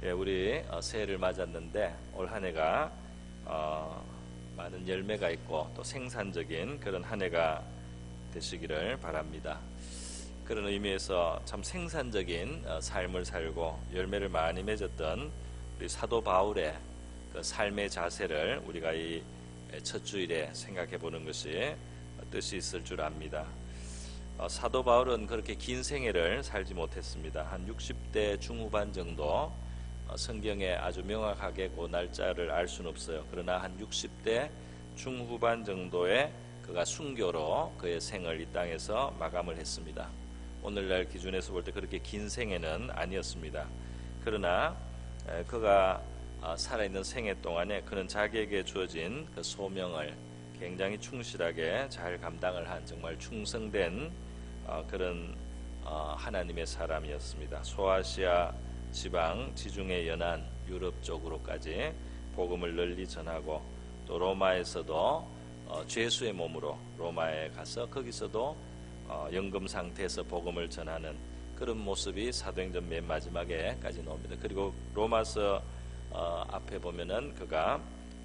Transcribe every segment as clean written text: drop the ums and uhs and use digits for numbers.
예, 우리 새해를 맞았는데 올 한 해가 많은 열매가 있고 또 생산적인 그런 한 해가 되시기를 바랍니다. 그런 의미에서 참 생산적인 삶을 살고 열매를 많이 맺었던 우리 사도 바울의 그 삶의 자세를 우리가 이 첫 주일에 생각해 보는 것이 뜻이 있을 줄 압니다. 사도 바울은 그렇게 긴 생애를 살지 못했습니다. 한 60대 중후반 정도, 성경에 아주 명확하게 그 날짜를 알 수는 없어요. 그러나 한 60대 중후반 정도에 그가 순교로 그의 생을 이 땅에서 마감을 했습니다. 오늘날 기준에서 볼 때 그렇게 긴 생애는 아니었습니다. 그러나 그가 살아있는 생애 동안에 그는 자기에게 주어진 그 소명을 굉장히 충실하게 잘 감당을 한 정말 충성된 그런 하나님의 사람이었습니다. 소아시아 지방 지중해 연안 유럽 쪽으로까지 복음을 널리 전하고 또 로마에서도 죄수의 몸으로 로마에 가서 거기서도 연금 상태에서 복음을 전하는 그런 모습이 사도행전 맨 마지막에까지 나옵니다. 그리고 로마서 앞에 보면은 그가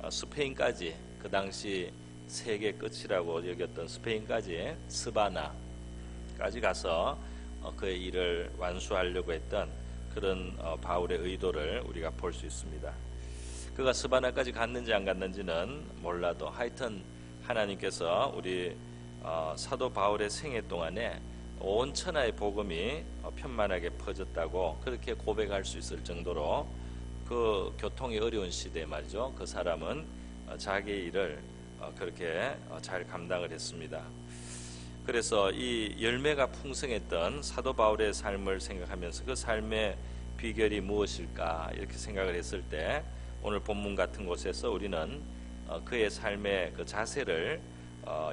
스페인까지, 그 당시 세계 끝이라고 여겼던 스페인까지, 스바나까지 가서 그의 일을 완수하려고 했던 그런 바울의 의도를 우리가 볼 수 있습니다. 그가 스바나까지 갔는지 안 갔는지는 몰라도 하여튼 하나님께서 우리 사도 바울의 생애 동안에 온 천하의 복음이 편만하게 퍼졌다고 그렇게 고백할 수 있을 정도로 그 교통이 어려운 시대에 말이죠. 그 사람은 자기의 일을 그렇게 잘 감당을 했습니다. 그래서 이 열매가 풍성했던 사도 바울의 삶을 생각하면서 그 삶의 비결이 무엇일까 이렇게 생각을 했을 때 오늘 본문 같은 곳에서 우리는 그의 삶의 그 자세를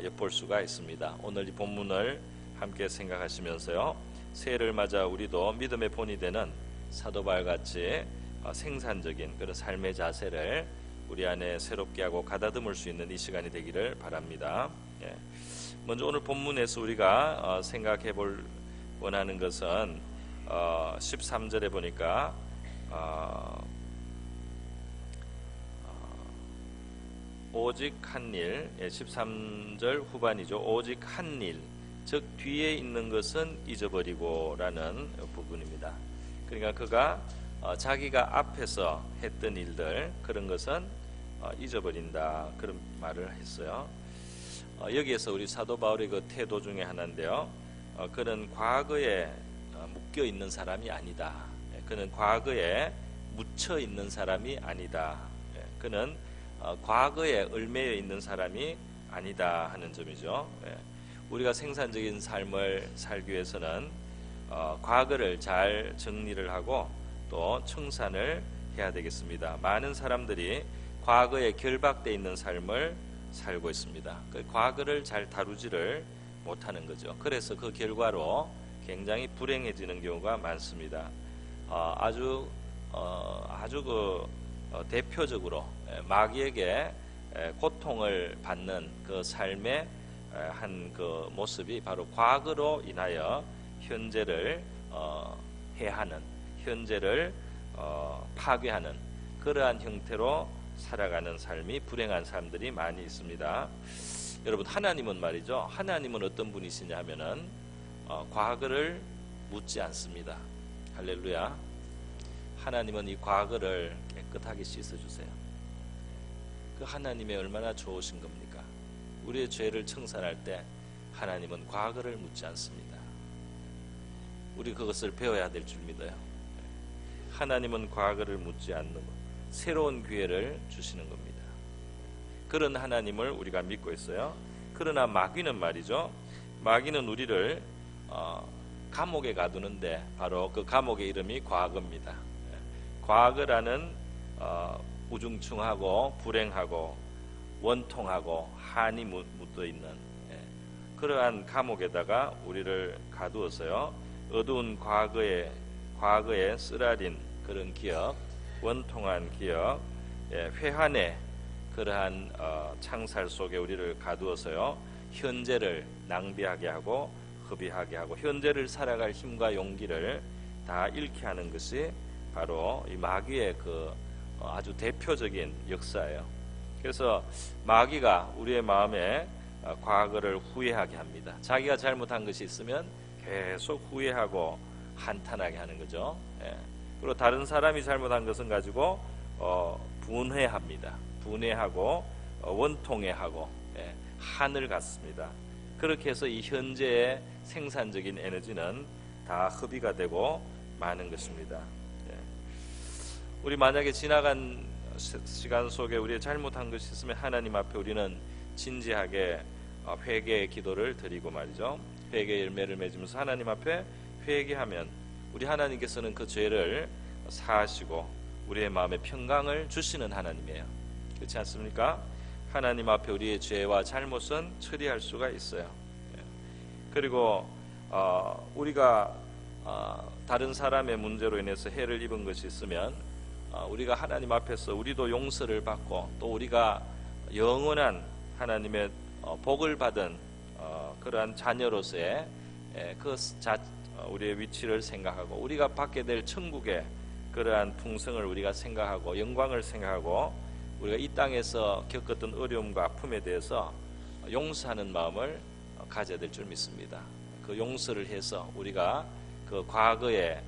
엿볼 수가 있습니다. 오늘 이 본문을 함께 생각하시면서요, 새해를 맞아 우리도 믿음의 본이 되는 사도 바울같이 생산적인 그런 삶의 자세를 우리 안에 새롭게 하고 가다듬을 수 있는 이 시간이 되기를 바랍니다. 예. 먼저 오늘 본문에서 우리가 생각해 볼 원하는 것은 13절에 보니까 오직 한 일, 13절 후반이죠. 오직 한 일, 즉 뒤에 있는 것은 잊어버리고 라는 부분입니다. 그러니까 그가 자기가 앞에서 했던 일들, 그런 것은 잊어버린다, 그런 말을 했어요. 여기에서 우리 사도 바울의 그 태도 중에 하나인데요, 그는 과거에 묶여 있는 사람이 아니다. 그는 과거에 묻혀 있는 사람이 아니다. 그는 과거에 얽매여 있는 사람이 아니다 하는 점이죠. 우리가 생산적인 삶을 살기 위해서는 과거를 잘 정리를 하고 또 청산을 해야 되겠습니다. 많은 사람들이 과거에 결박되어 있는 삶을 살고 있습니다. 그 과거를 잘 다루지를 못하는 거죠. 그래서 그 결과로 굉장히 불행해지는 경우가 많습니다. 아주 대표적으로 마귀에게 고통을 받는 그 삶의 한 그 모습이 바로 과거로 인하여 현재를 해하는, 현재를 파괴하는 그러한 형태로 살아가는 삶이 불행한 사람들이 많이 있습니다. 여러분, 하나님은 말이죠, 하나님은 어떤 분이시냐 하면은 과거를 묻지 않습니다. 할렐루야. 하나님은 이 과거를 깨끗하게 씻어주세요. 그 하나님이 얼마나 좋으신 겁니까? 우리의 죄를 청산할 때 하나님은 과거를 묻지 않습니다. 우리 그것을 배워야 될 줄 믿어요. 하나님은 과거를 묻지 않는 것, 새로운 기회를 주시는 겁니다. 그런 하나님을 우리가 믿고 있어요. 그러나 마귀는 말이죠, 마귀는 우리를 감옥에 가두는데 바로 그 감옥의 이름이 과거입니다. 과거라는 우중충하고 불행하고 원통하고 한이 묻어있는 그러한 감옥에다가 우리를 가두어서요, 어두운 과거에 쓰라린 그런 기억, 원통한 기억, 회한의 그러한 창살 속에 우리를 가두어서요, 현재를 낭비하게 하고 허비하게 하고 현재를 살아갈 힘과 용기를 다 잃게 하는 것이 바로 이 마귀의 그 아주 대표적인 역사예요. 그래서 마귀가 우리의 마음에 과거를 후회하게 합니다. 자기가 잘못한 것이 있으면 계속 후회하고 한탄하게 하는 거죠. 예. 그리고 다른 사람이 잘못한 것은 가지고 분해합니다. 분해하고 원통해하고 한을 갖습니다. 그렇게 해서 이 현재의 생산적인 에너지는 다 허비가 되고 마는 것입니다. 예. 우리 만약에 지나간 시간 속에 우리의 잘못한 것이 있으면 하나님 앞에 우리는 진지하게 회개의 기도를 드리고 말이죠. 회개의 열매를 맺으면서 하나님 앞에 회개하면 우리 하나님께서는 그 죄를 사하시고 우리의 마음에 평강을 주시는 하나님이에요. 그렇지 않습니까? 하나님 앞에 우리의 죄와 잘못은 처리할 수가 있어요. 그리고 우리가 다른 사람의 문제로 인해서 해를 입은 것이 있으면 우리가 하나님 앞에서 우리도 용서를 받고 또 우리가 영원한 하나님의 복을 받은 그러한 자녀로서의 우리의 위치를 생각하고 우리가 받게 될 천국의 그러한 풍성을 우리가 생각하고 영광을 생각하고 우리가 이 땅에서 겪었던 어려움과 아픔에 대해서 용서하는 마음을 가져야 될 줄 믿습니다. 그 용서를 해서 우리가 그 과거의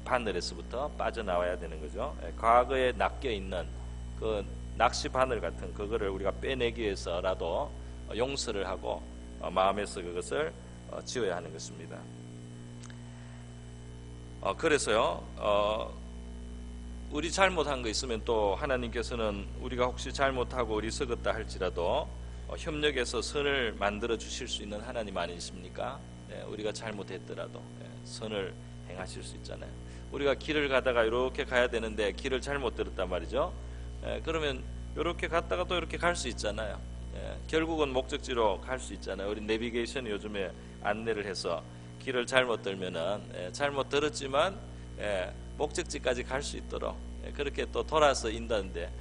바늘에서부터 빠져나와야 되는 거죠. 과거에 낚여 있는 그 낚시 바늘 같은 그거를 우리가 빼내기 위해서라도 용서를 하고 마음에서 그것을 지어야 하는 것입니다. 그래서요, 우리 잘못한 거 있으면 또 하나님께서는 우리가 혹시 잘못하고 어리석었다 할지라도 협력해서 선을 만들어 주실 수 있는 하나님 아니십니까? 우리가 잘못했더라도 선을 행하실 수 있잖아요. 우리가 길을 가다가 이렇게 가야 되는데 길을 잘못 들었단 말이죠. 그러면 이렇게 갔다가 또 이렇게 갈 수 있잖아요. 결국은 목적지로 갈 수 있잖아요. 우리 내비게이션이 요즘에 안내를 해서 길을 잘못 들면은 잘못 들었지만 목적지까지 갈 수 있도록 그렇게 또 돌아서 인다는데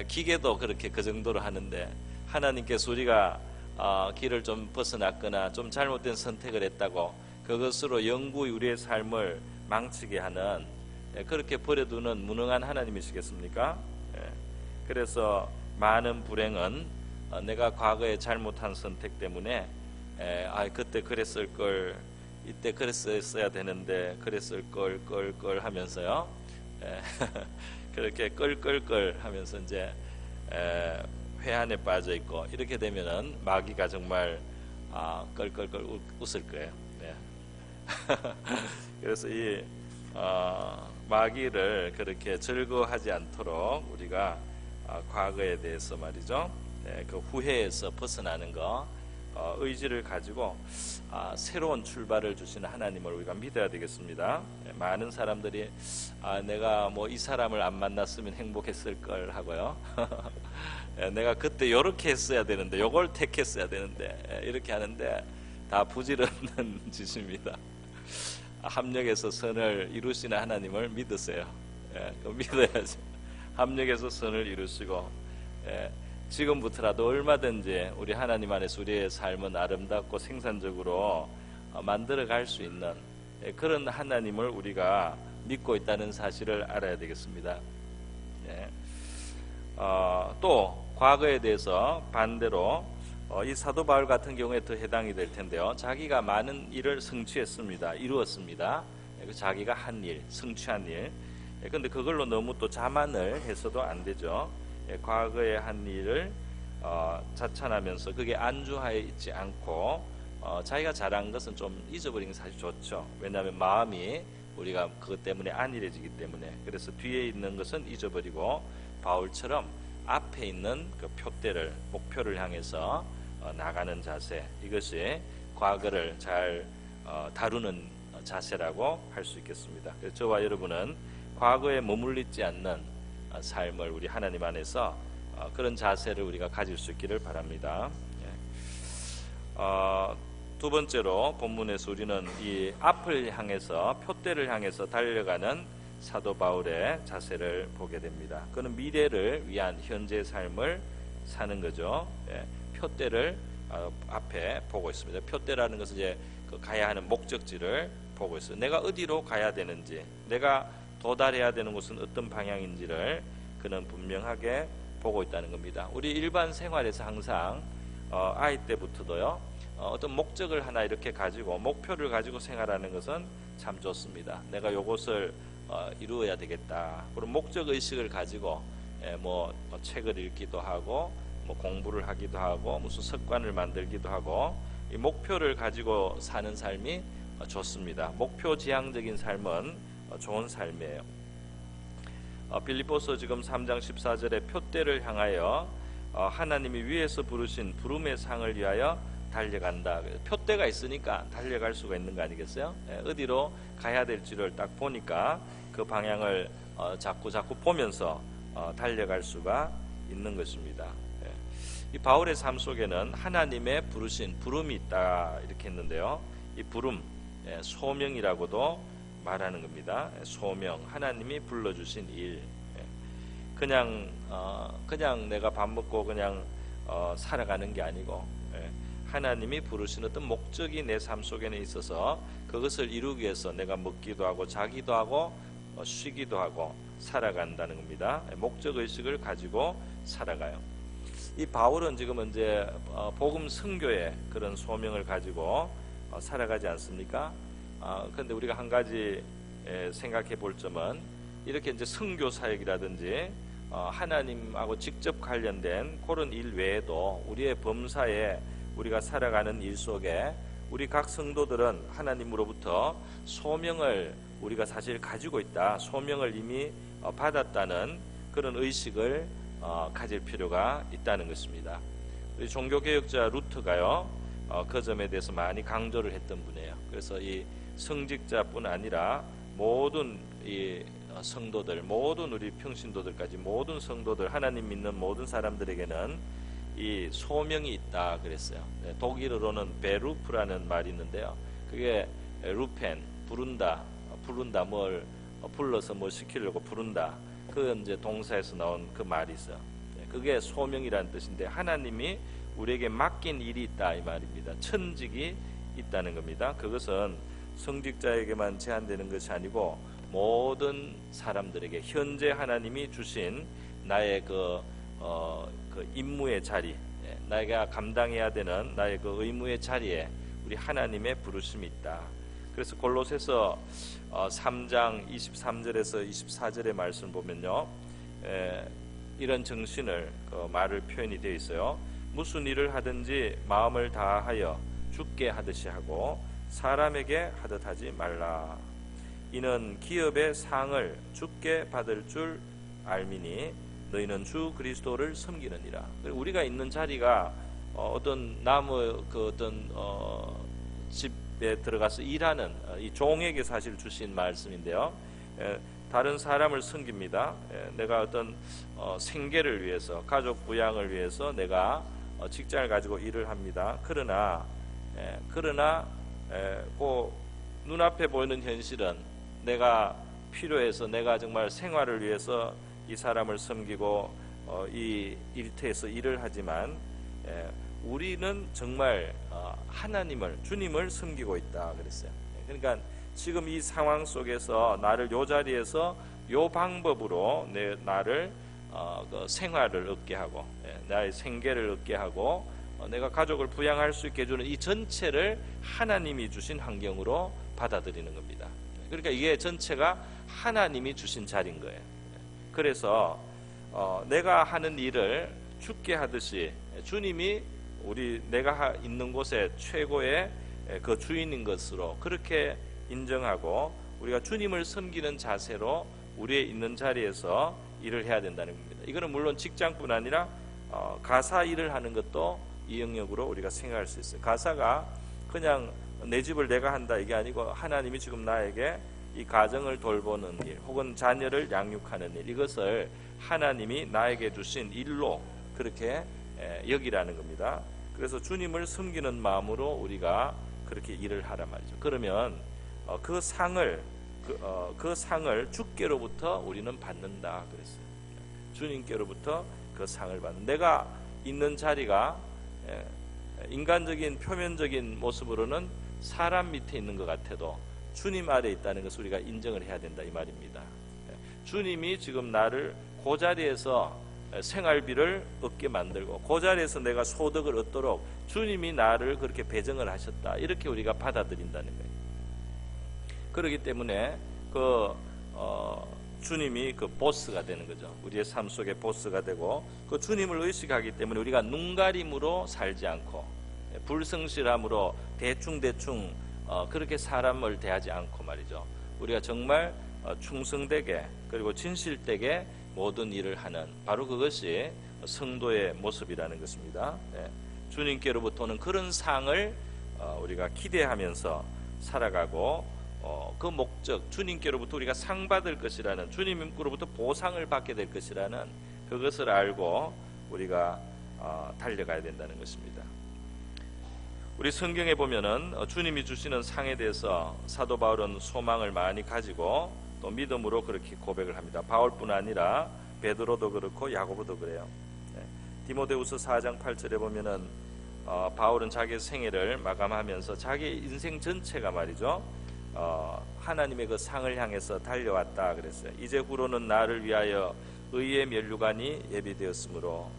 기계도 그렇게 그 정도로 하는데 하나님께서 우리가 길을 좀 벗어났거나 좀 잘못된 선택을 했다고 그것으로 영구히 우리의 삶을 망치게 하는 그렇게 버려두는 무능한 하나님이시겠습니까? 그래서 많은 불행은 내가 과거에 잘못한 선택 때문에 그때 그랬을 걸 이때 그랬어야 되는데 그랬을 걸 하면서요. 그렇게 끌 하면서 이제 회한에 빠져 있고 이렇게 되면은 마귀가 정말 끌 웃을 거예요. 네. 그래서 이 마귀를 그렇게 즐거워하지 않도록 우리가 과거에 대해서 말이죠. 그 후회에서 벗어나는 거 의지를 가지고 새로운 출발을 주시는 하나님을 우리가 믿어야 되겠습니다. 많은 사람들이 내가 뭐 이 사람을 안 만났으면 행복했을 걸 하고요. 내가 그때 이렇게 했어야 되는데 요걸 택했어야 되는데 이렇게 하는데 다 부질없는 짓입니다. 합력해서 선을 이루시는 하나님을 믿으세요. 믿어야죠. 합력해서 선을 이루시고 지금부터라도 얼마든지 우리 하나님 안에서 우리의 삶은 아름답고 생산적으로 만들어 갈 수 있는 그런 하나님을 우리가 믿고 있다는 사실을 알아야 되겠습니다. 또 과거에 대해서 반대로 이 사도 바울 같은 경우에 더 해당이 될 텐데요. 자기가 많은 일을 성취했습니다. 이루었습니다. 자기가 한 일, 성취한 일. 그런데 그걸로 너무 또 자만을 해서도 안 되죠. 과거의 한 일을 자찬하면서 그게 안주하에 있지 않고 자기가 잘한 것은 좀 잊어버리는 게 사실 좋죠. 왜냐하면 마음이 우리가 그것 때문에 안일해지기 때문에. 그래서 뒤에 있는 것은 잊어버리고 바울처럼 앞에 있는 그 표대를 목표를 향해서 나가는 자세, 이것이 과거를 잘 다루는 자세라고 할 수 있겠습니다. 그래서 저와 여러분은 과거에 머물리지 않는 삶을 우리 하나님 안에서 그런 자세를 우리가 가질 수 있기를 바랍니다. 두 번째로 본문에서 우리는 이 앞을 향해서 표대를 향해서 달려가는 사도 바울의 자세를 보게 됩니다. 그는 미래를 위한 현재 삶을 사는 거죠. 표대를 앞에 보고 있습니다. 표대라는 것은 이제 그 가야 하는 목적지를 보고 있어요. 내가 어디로 가야 되는지, 내가 도달해야 되는 곳은 어떤 방향인지를 그는 분명하게 보고 있다는 겁니다. 우리 일반 생활에서 항상 아이 때부터도요, 어떤 목적을 하나 이렇게 가지고 목표를 가지고 생활하는 것은 참 좋습니다. 내가 요것을 이루어야 되겠다. 그런 목적 의식을 가지고 뭐 책을 읽기도 하고 뭐 공부를 하기도 하고 무슨 습관을 만들기도 하고 이 목표를 가지고 사는 삶이 좋습니다. 목표 지향적인 삶은 좋은 삶이에요. 빌립보서 지금 3장 14절에 표대를 향하여 하나님이 위에서 부르신 부름의 상을 위하여 달려간다. 표대가 있으니까 달려갈 수가 있는 거 아니겠어요? 어디로 가야 될지를 딱 보니까 그 방향을 자꾸 보면서 달려갈 수가 있는 것입니다. 이 바울의 삶 속에는 하나님의 부르신 부름이 있다 이렇게 했는데요. 이 부름, 소명이라고도 말하는 겁니다. 소명, 하나님이 불러주신 일. 그냥 내가 밥 먹고 그냥 살아가는 게 아니고 하나님이 부르신 어떤 목적이 내 삶 속에는 있어서 그것을 이루기 위해서 내가 먹기도 하고 자기도 하고 쉬기도 하고 살아간다는 겁니다. 목적의식을 가지고 살아가요. 이 바울은 지금 이제 복음 선교의 그런 소명을 가지고 살아가지 않습니까? 그런데 우리가 한 가지 생각해 볼 점은 이렇게 이제 선교 사역이라든지 하나님하고 직접 관련된 그런 일 외에도 우리의 범사에 우리가 살아가는 일 속에 우리 각 성도들은 하나님으로부터 소명을 우리가 사실 가지고 있다. 소명을 이미 받았다는 그런 의식을 가질 필요가 있다는 것입니다. 우리 종교개혁자 루터가요, 그 점에 대해서 많이 강조를 했던 분이에요. 그래서 이 성직자뿐 아니라 모든 이 성도들, 모든 우리 평신도들까지 모든 성도들, 하나님 믿는 모든 사람들에게는 이 소명이 있다 그랬어요. 독일어로는 베루프라는 말이 있는데요. 그게 루펜, 부른다, 뭘 불러서 뭘 시키려고 부른다. 그 이제 동사에서 나온 그 말이 있어요. 그게 소명이라는 뜻인데 하나님이 우리에게 맡긴 일이 있다 이 말입니다. 천직이 있다는 겁니다. 그것은 성직자에게만 제한되는 것이 아니고 모든 사람들에게 현재 하나님이 주신 나의 그 임무의 자리, 내가 감당해야 되는 나의 그 의무의 자리에 우리 하나님의 부르심이 있다. 그래서 골로새서 3장 23절에서 24절의 말씀 보면요, 이런 정신을 말을 표현이 되어 있어요. 무슨 일을 하든지 마음을 다하여 주께 하듯이 하고 사람에게 하듯 하지 말라. 이는 기업의 상을 주께 받을 줄 알미니 너희는 주 그리스도를 섬기느니라. 우리가 있는 자리가 어떤 나무 집에 들어가서 일하는 이 종에게 사실 주신 말씀인데요. 다른 사람을 섬깁니다. 내가 어떤 생계를 위해서, 가족 부양을 위해서 내가 직장을 가지고 일을 합니다. 그러나 그 눈앞에 보이는 현실은 내가 필요해서 내가 정말 생활을 위해서 이 사람을 섬기고 이 일터에서 일을 하지만 우리는 정말 하나님을, 주님을 섬기고 있다 그랬어요. 그러니까 지금 이 상황 속에서 나를 요 자리에서 요 방법으로 나를 그 생활을 얻게 하고 나의 생계를 얻게 하고 내가 가족을 부양할 수 있게 해주는 이 전체를 하나님이 주신 환경으로 받아들이는 겁니다. 그러니까 이게 전체가 하나님이 주신 자리인 거예요. 그래서 내가 하는 일을 주께 하듯이 주님이 내가 있는 곳에 최고의 그 주인인 것으로 그렇게 인정하고 우리가 주님을 섬기는 자세로 우리의 있는 자리에서 일을 해야 된다는 겁니다. 이거는 물론 직장뿐 아니라 가사 일을 하는 것도 이 영역으로 우리가 생각할 수 있어요. 가사가 그냥 내 집을 내가 한다 이게 아니고 하나님이 지금 나에게 이 가정을 돌보는 일 혹은 자녀를 양육하는 일, 이것을 하나님이 나에게 주신 일로 그렇게 여기라는 겁니다. 그래서 주님을 섬기는 마음으로 우리가 그렇게 일을 하란 말이죠. 그러면 그 상을 주께로부터 우리는 받는다 그랬어요. 주님께로부터 그 상을 받는, 내가 있는 자리가 인간적인 표면적인 모습으로는 사람 밑에 있는 것 같아도 주님 아래 있다는 것을 우리가 인정을 해야 된다 이 말입니다. 주님이 지금 나를 그 자리에서 생활비를 얻게 만들고 그 자리에서 내가 소득을 얻도록 주님이 나를 그렇게 배정을 하셨다. 이렇게 우리가 받아들인다는 거예요. 그렇기 때문에 주님이 그 보스가 되는 거죠. 우리의 삶 속에 보스가 되고 그 주님을 의식하기 때문에 우리가 눈가림으로 살지 않고 불성실함으로 대충 그렇게 사람을 대하지 않고 말이죠. 우리가 정말 충성되게 그리고 진실되게 모든 일을 하는 바로 그것이 성도의 모습이라는 것입니다. 주님께로부터는 그런 상을 우리가 기대하면서 살아가고 그 목적, 주님께로부터 우리가 상 받을 것이라는, 주님께로부터 보상을 받게 될 것이라는 그것을 알고 우리가 달려가야 된다는 것입니다. 우리 성경에 보면은 주님이 주시는 상에 대해서 사도 바울은 소망을 많이 가지고 또 믿음으로 그렇게 고백을 합니다. 바울뿐 아니라 베드로도 그렇고 야고보도 그래요. 디모데후서 4장 8절에 보면은 바울은 자기의 생애를 마감하면서 자기의 인생 전체가 말이죠, 하나님의 그 상을 향해서 달려왔다 그랬어요. 이제 후로는 나를 위하여 의의 면류관이 예비되었으므로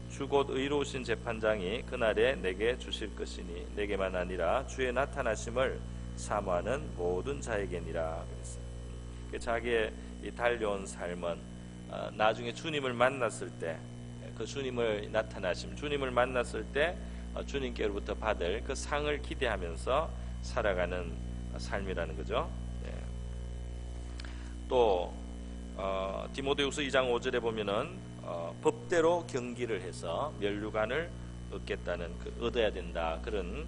주 곧 의로우신 재판장이 그날에 내게 주실 것이니 내게만 아니라 주의 나타나심을 사모하는 모든 자에게니라 그랬어요. 자기의 이 달려온 삶은 나중에 주님을 만났을 때 그 주님을 나타나심, 주님을 만났을 때 주님께로부터 받을 그 상을 기대하면서 살아가는 삶이라는 거죠. 또 디모데후서 2장 5절에 보면은 법대로 경기를 해서 면류관을 얻겠다는 얻어야 된다 그런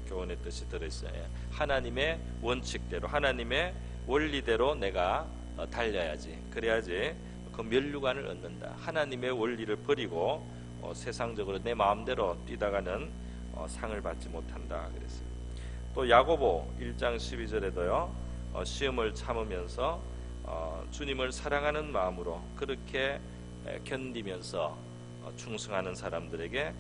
교훈의 뜻이 들어있어요. 하나님의 원칙대로 하나님의 원리대로 내가 달려야지, 그래야지 그 면류관을 얻는다. 하나님의 원리를 버리고 세상적으로 내 마음대로 뛰다가는 상을 받지 못한다 그랬어요. 또 야고보 1장 12절에도요 시험을 참으면서 주님을 사랑하는 마음으로 그렇게 견디면서 충성하는 사람들에게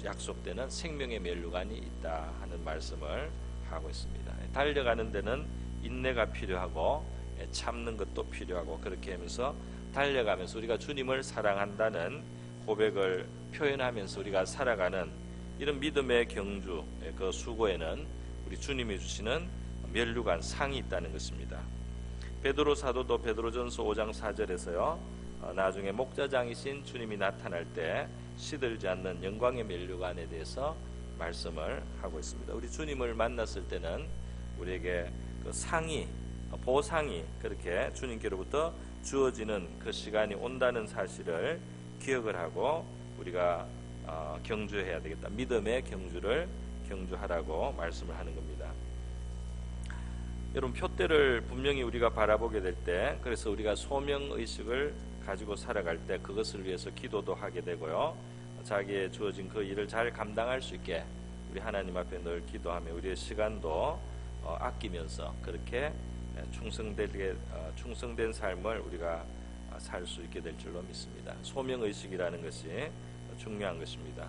약속되는 생명의 면류관이 있다 하는 말씀을 하고 있습니다. 달려가는 데는 인내가 필요하고 참는 것도 필요하고 그렇게 하면서 달려가면서 우리가 주님을 사랑한다는 고백을 표현하면서 우리가 살아가는 이런 믿음의 경주, 그 수고에는 우리 주님이 주시는 면류관, 상이 있다는 것입니다. 베드로 사도도 베드로전서 5장 4절에서요 나중에 목자장이신 주님이 나타날 때 시들지 않는 영광의 면류관에 대해서 말씀을 하고 있습니다. 우리 주님을 만났을 때는 우리에게 그 상이, 보상이 그렇게 주님께로부터 주어지는 그 시간이 온다는 사실을 기억을 하고 우리가 경주해야 되겠다. 믿음의 경주를 경주하라고 말씀을 하는 겁니다. 여러분, 표대를 분명히 우리가 바라보게 될 때, 그래서 우리가 소명의식을 가지고 살아갈 때 그것을 위해서 기도도 하게 되고요, 자기의 주어진 그 일을 잘 감당할 수 있게 우리 하나님 앞에 늘 기도하며 우리의 시간도 아끼면서 그렇게 충성된 삶을 우리가 살 수 있게 될 줄로 믿습니다. 소명의식이라는 것이 중요한 것입니다.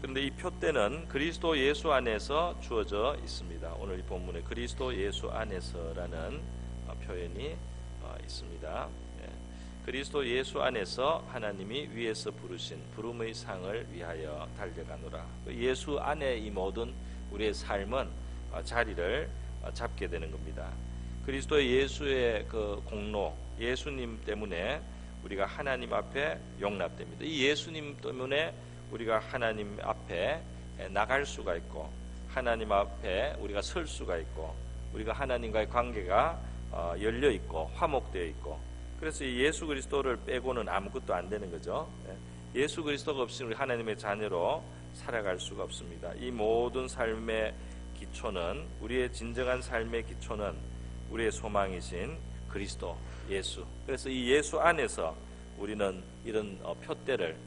그런데 이 표대는 그리스도 예수 안에서 주어져 있습니다. 오늘 이 본문에 그리스도 예수 안에서라는 표현이 있습니다. 그리스도 예수 안에서 하나님이 위에서 부르신 부름의 상을 위하여 달려가노라. 예수 안에 이 모든 우리의 삶은 자리를 잡게 되는 겁니다. 그리스도 예수의 그 공로, 예수님 때문에 우리가 하나님 앞에 용납됩니다. 이 예수님 때문에 우리가 하나님 앞에 나갈 수가 있고 하나님 앞에 우리가 설 수가 있고 우리가 하나님과의 관계가 열려 있고 화목되어 있고, 그래서 이 예수 그리스도를 빼고는 아무것도 안 되는 거죠. 예수 그리스도가 없이는 우리 하나님의 자녀로 살아갈 수가 없습니다. 이 모든 삶의 기초는, 우리의 진정한 삶의 기초는 우리의 소망이신 그리스도 예수. 그래서 이 예수 안에서 우리는 이런 표대를,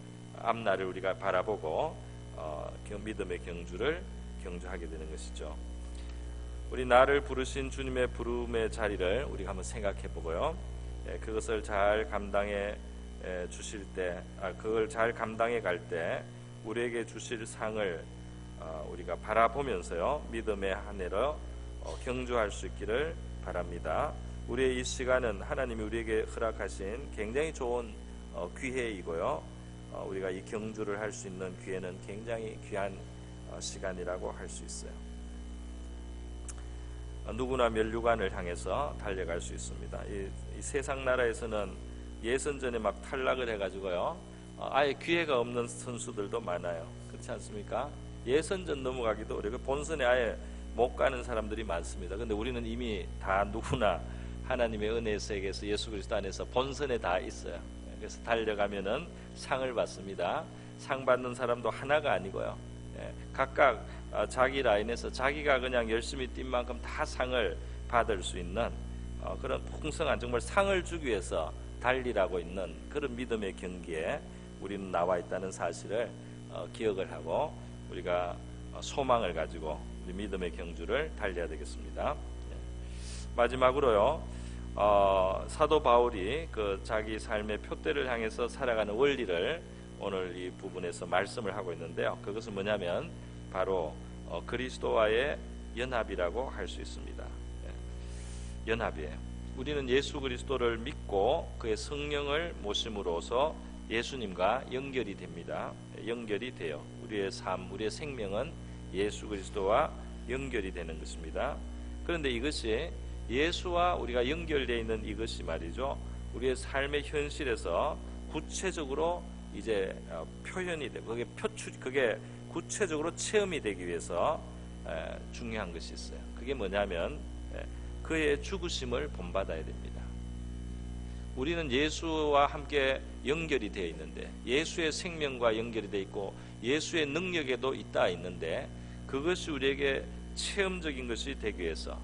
앞날을 우리가 바라보고 믿음의 경주를 경주하게 되는 것이죠. 우리 나를 부르신 주님의 부름의 자리를 우리가 한번 생각해 보고요, 그것을 잘 감당해 주실 때, 그걸 잘 감당해 갈 때 우리에게 주실 상을 우리가 바라보면서요 믿음의 한 해로 경주할 수 있기를 바랍니다. 우리의 이 시간은 하나님이 우리에게 허락하신 굉장히 좋은 기회이고요. 우리가 이 경주를 할 수 있는 기회는 굉장히 귀한 시간이라고 할 수 있어요. 누구나 면류관을 향해서 달려갈 수 있습니다. 이 세상 나라에서는 예선전에 막 탈락을 해가지고요, 아예 기회가 없는 선수들도 많아요. 그렇지 않습니까? 예선전 넘어가기도 어렵고 본선에 아예 못 가는 사람들이 많습니다. 근데 우리는 이미 다 누구나 하나님의 은혜의 세계에서 예수 그리스도 안에서 본선에 다 있어요. 그래서 달려가면은 상을 받습니다. 상 받는 사람도 하나가 아니고요, 각각 자기 라인에서 자기가 그냥 열심히 뛴 만큼 다 상을 받을 수 있는 그런 풍성한, 정말 상을 주기 위해서 달리라고 있는 그런 믿음의 경기에 우리는 나와 있다는 사실을 기억을 하고 우리가 소망을 가지고 우리 믿음의 경주를 달려야 되겠습니다. 마지막으로요, 사도 바울이 그 자기 삶의 표대를 향해서 살아가는 원리를 오늘 이 부분에서 말씀을 하고 있는데요, 그것은 뭐냐면 바로 그리스도와의 연합이라고 할 수 있습니다. 연합이에요. 우리는 예수 그리스도를 믿고 그의 성령을 모심으로써 예수님과 연결이 됩니다. 연결이 돼요. 우리의 삶, 우리의 생명은 예수 그리스도와 연결이 되는 것입니다. 그런데 이것이 예수와 우리가 연결되어 있는 이것이 말이죠, 우리의 삶의 현실에서 구체적으로 이제 표현이 되고 그게 구체적으로 체험이 되기 위해서 중요한 것이 있어요. 그게 뭐냐면 그의 죽으심을 본받아야 됩니다. 우리는 예수와 함께 연결이 되어 있는데, 예수의 생명과 연결이 되어 있고 예수의 능력에도 있는데, 그것이 우리에게 체험적인 것이 되기 위해서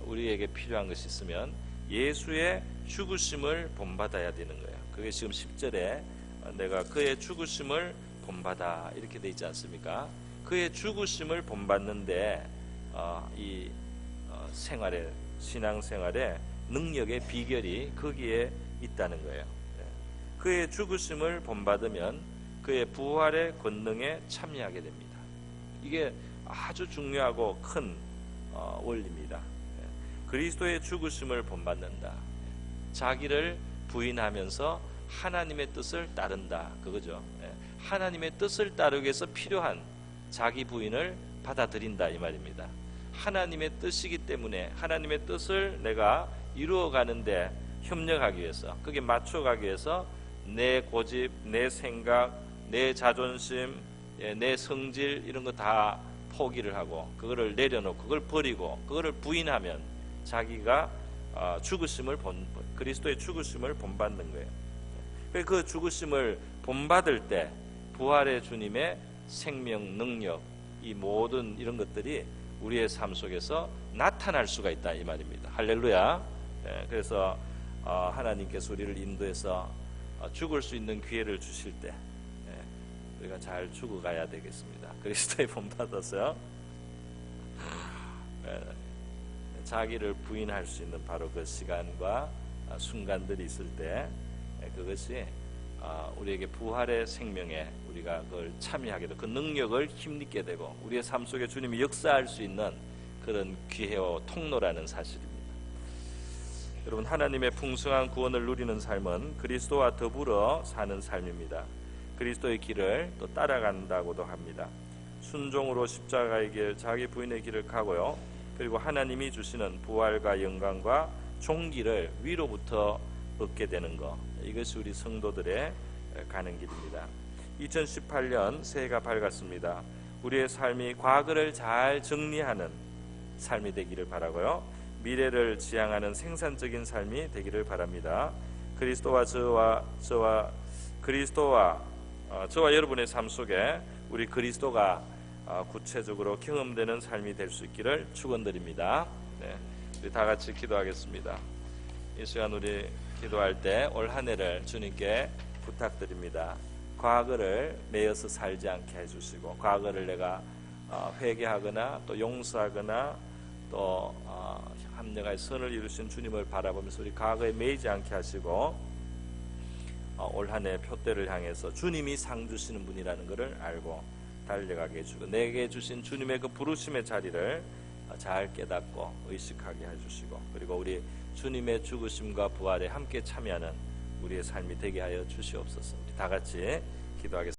우리에게 필요한 것이 있으면 예수의 죽으심을 본받아야 되는 거예요. 그게 지금 10절에 내가 그의 죽으심을 본받아 이렇게 돼 있지 않습니까? 그의 죽으심을 본받는데 이 생활에, 신앙생활의 능력의 비결이 거기에 있다는 거예요. 그의 죽으심을 본받으면 그의 부활의 권능에 참여하게 됩니다. 이게 아주 중요하고 큰 원리입니다. 그리스도의 죽으심을 본받는다, 자기를 부인하면서 하나님의 뜻을 따른다, 그거죠. 하나님의 뜻을 따르기 위해서 필요한 자기 부인을 받아들인다 이 말입니다. 하나님의 뜻이기 때문에 하나님의 뜻을 내가 이루어가는데 협력하기 위해서, 그게 맞춰가기 위해서 내 고집, 내 생각, 내 자존심, 내 성질 이런 거 다 포기를 하고 그거를 내려놓고 그걸 버리고 그거를 부인하면 자기가 죽으심을 그리스도의 죽으심을 본받는 거예요. 그 죽으심을 본받을 때 부활의 주님의 생명, 능력, 이 모든 이런 것들이 우리의 삶 속에서 나타날 수가 있다 이 말입니다. 할렐루야. 그래서 하나님께서 우리를 인도해서 죽을 수 있는 기회를 주실 때 우리가 잘 죽어가야 되겠습니다. 그리스도의 본받아서 자기를 부인할 수 있는 바로 그 시간과 순간들이 있을 때 그것이 우리에게 부활의 생명에 우리가 그걸 참여하게 되고 그 능력을 힘입게 되고 우리의 삶 속에 주님이 역사할 수 있는 그런 기회와 통로라는 사실입니다. 여러분, 하나님의 풍성한 구원을 누리는 삶은 그리스도와 더불어 사는 삶입니다. 그리스도의 길을 또 따라간다고도 합니다. 순종으로 십자가의 길, 자기 부인의 길을 가고요, 그리고 하나님이 주시는 부활과 영광과 종기를 위로부터 얻게 되는 것, 이것이 우리 성도들의 가는 길입니다. 2018년 새해가 밝았습니다. 우리의 삶이 과거를 잘 정리하는 삶이 되기를 바라고요, 미래를 지향하는 생산적인 삶이 되기를 바랍니다. 그리스도와 저와 여러분의 삶 속에 우리 그리스도가 구체적으로 경험되는 삶이 될 수 있기를 축원드립니다. 우리 다 같이 기도하겠습니다. 이 시간 우리 기도할 때 올 한 해를 주님께 부탁드립니다. 과거를 매여서 살지 않게 해주시고, 과거를 내가 회개하거나 또 용서하거나 또 합력하여 선을 이루신 주님을 바라보면서 우리 과거에 매이지 않게 하시고, 올 한 해 표대를 향해서 주님이 상 주시는 분이라는 것을 알고 달려가게 해주고, 내게 주신 주님의 그 부르심의 자리를 잘 깨닫고 의식하게 해주시고, 그리고 우리 주님의 죽으심과 부활에 함께 참여하는 우리의 삶이 되게 하여 주시옵소서. 우리 다 같이 기도하겠습니다.